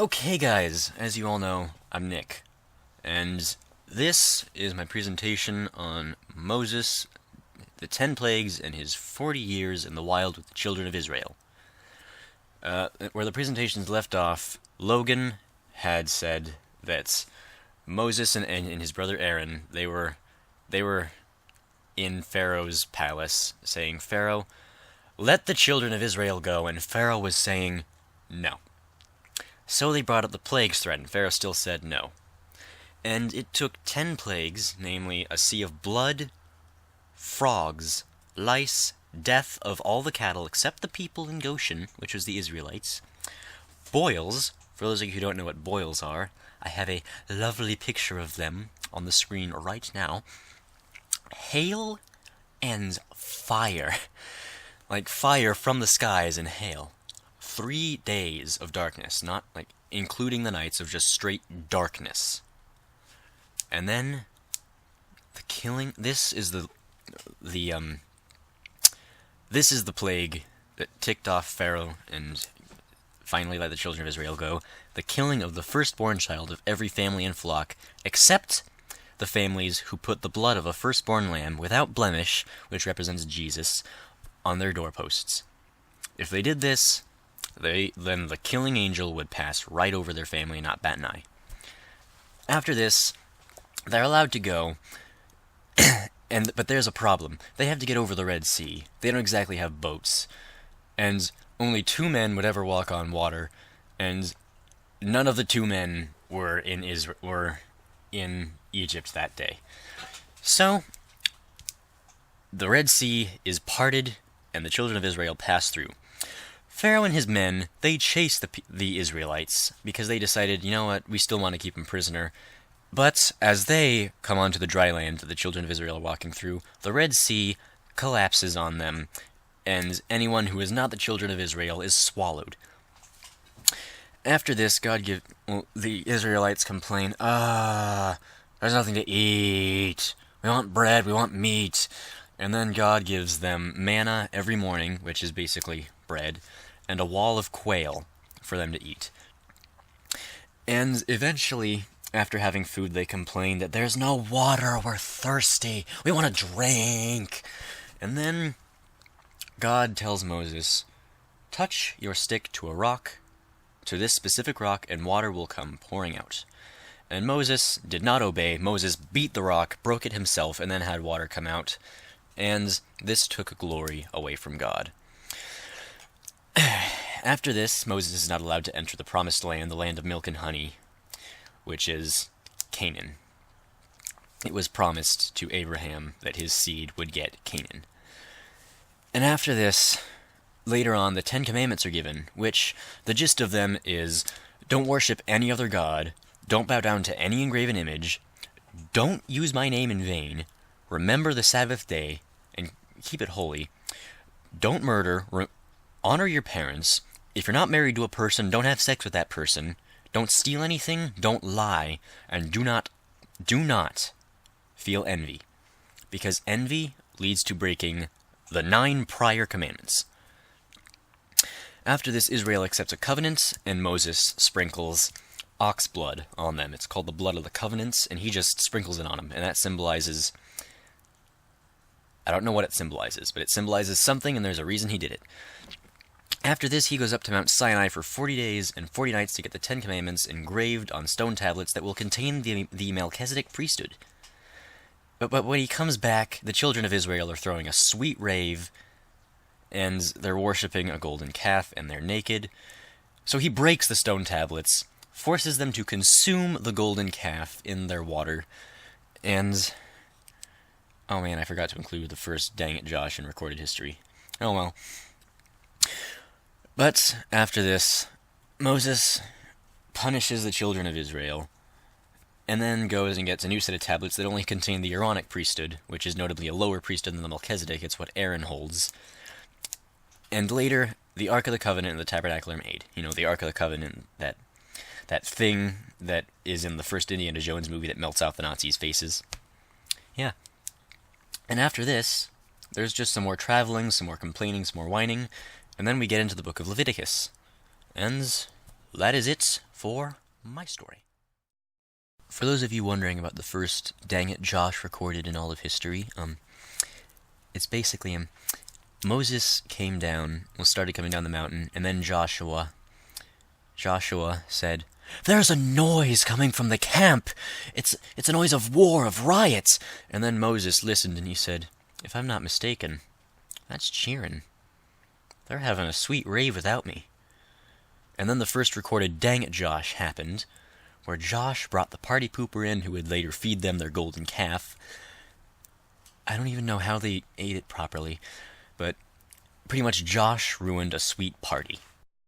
Okay, guys, as you all know, I'm Nick, and this is my presentation on Moses, the 10 plagues, and his 40 years in the wild with the children of Israel. Where the presentation's left off, Logan had said that Moses and his brother Aaron, they were in Pharaoh's palace, saying, "Pharaoh, let the children of Israel go," and Pharaoh was saying, "No." So they brought up the plagues threat, and Pharaoh still said no. And it took 10 plagues, namely a sea of blood, frogs, lice, death of all the cattle except the people in Goshen, which was the Israelites, boils. For those of you who don't know what boils are, I have a lovely picture of them on the screen right now. Hail and fire. Like fire from the skies and hail. 3 days of darkness, not like including the nights of just straight darkness. And then the killing. This is the plague that ticked off Pharaoh and finally let the children of Israel go. The killing of the firstborn child of every family and flock, except the families who put the blood of a firstborn lamb without blemish, which represents Jesus, on their doorposts. If they did this, then the killing angel would pass right over their family and not bat an eye. After this, they're allowed to go, but there's a problem. They have to get over the Red Sea. They don't exactly have boats, and only 2 men would ever walk on water, and none of the 2 men were in Egypt that day. So the Red Sea is parted, and the children of Israel pass through. Pharaoh and his men, they chased the Israelites because they decided, you know what, we still want to keep them prisoner. But as they come onto the dry land that the children of Israel are walking through, the Red Sea collapses on them, and anyone who is not the children of Israel is swallowed. After this, the Israelites complain, there's nothing to eat. We want bread, we want meat. And then God gives them manna every morning, which is basically bread, and a wall of quail for them to eat. And eventually, after having food, they complain that there's no water, we're thirsty, we want to drink. And then God tells Moses, touch your stick to a rock, to this specific rock, and water will come pouring out. And Moses did not obey. Moses beat the rock, broke it himself, and then had water come out. And this took glory away from God. After this, Moses is not allowed to enter the promised land, the land of milk and honey, which is Canaan. It was promised to Abraham that his seed would get Canaan. And after this, later on, the 10 Commandments are given, which the gist of them is, don't worship any other god, don't bow down to any engraven image, don't use my name in vain, remember the Sabbath day and keep it holy, don't murder, honor your parents. If you're not married to a person, don't have sex with that person. Don't steal anything, don't lie, and do not feel envy, because envy leads to breaking the 9 prior commandments. After this, Israel accepts a covenant, and Moses sprinkles ox blood on them. It's called the blood of the covenants, and he just sprinkles it on them, and that symbolizes, I don't know what it symbolizes, but it symbolizes something, and there's a reason he did it. After this, he goes up to Mount Sinai for 40 days and 40 nights to get the 10 Commandments engraved on stone tablets that will contain the Melchizedek priesthood. But when he comes back, the children of Israel are throwing a sweet rave, and they're worshipping a golden calf, and they're naked. So he breaks the stone tablets, forces them to consume the golden calf in their water, and oh man, I forgot to include the first dang it Josh in recorded history. Oh well. But after this, Moses punishes the children of Israel, and then goes and gets a new set of tablets that only contain the Aaronic priesthood, which is notably a lower priesthood than the Melchizedek. It's what Aaron holds. And later, the Ark of the Covenant and the Tabernacle are made. You know, the Ark of the Covenant, that thing that is in the first Indiana Jones movie that melts off the Nazis' faces. Yeah. And after this, there's just some more traveling, some more complaining, some more whining, and then we get into the book of Leviticus. And that is it for my story. For those of you wondering about the first "Dang It, Josh" recorded in all of history, it's basically Moses came down, started coming down the mountain, and then Joshua said, "There's a noise coming from the camp. It's a noise of war, of riots." And then Moses listened and he said, "If I'm not mistaken, that's cheering. They're having a sweet rave without me." And then the first recorded "Dang It, Josh" happened, where Josh brought the party pooper in who would later feed them their golden calf. I don't even know how they ate it properly, but pretty much Josh ruined a sweet party.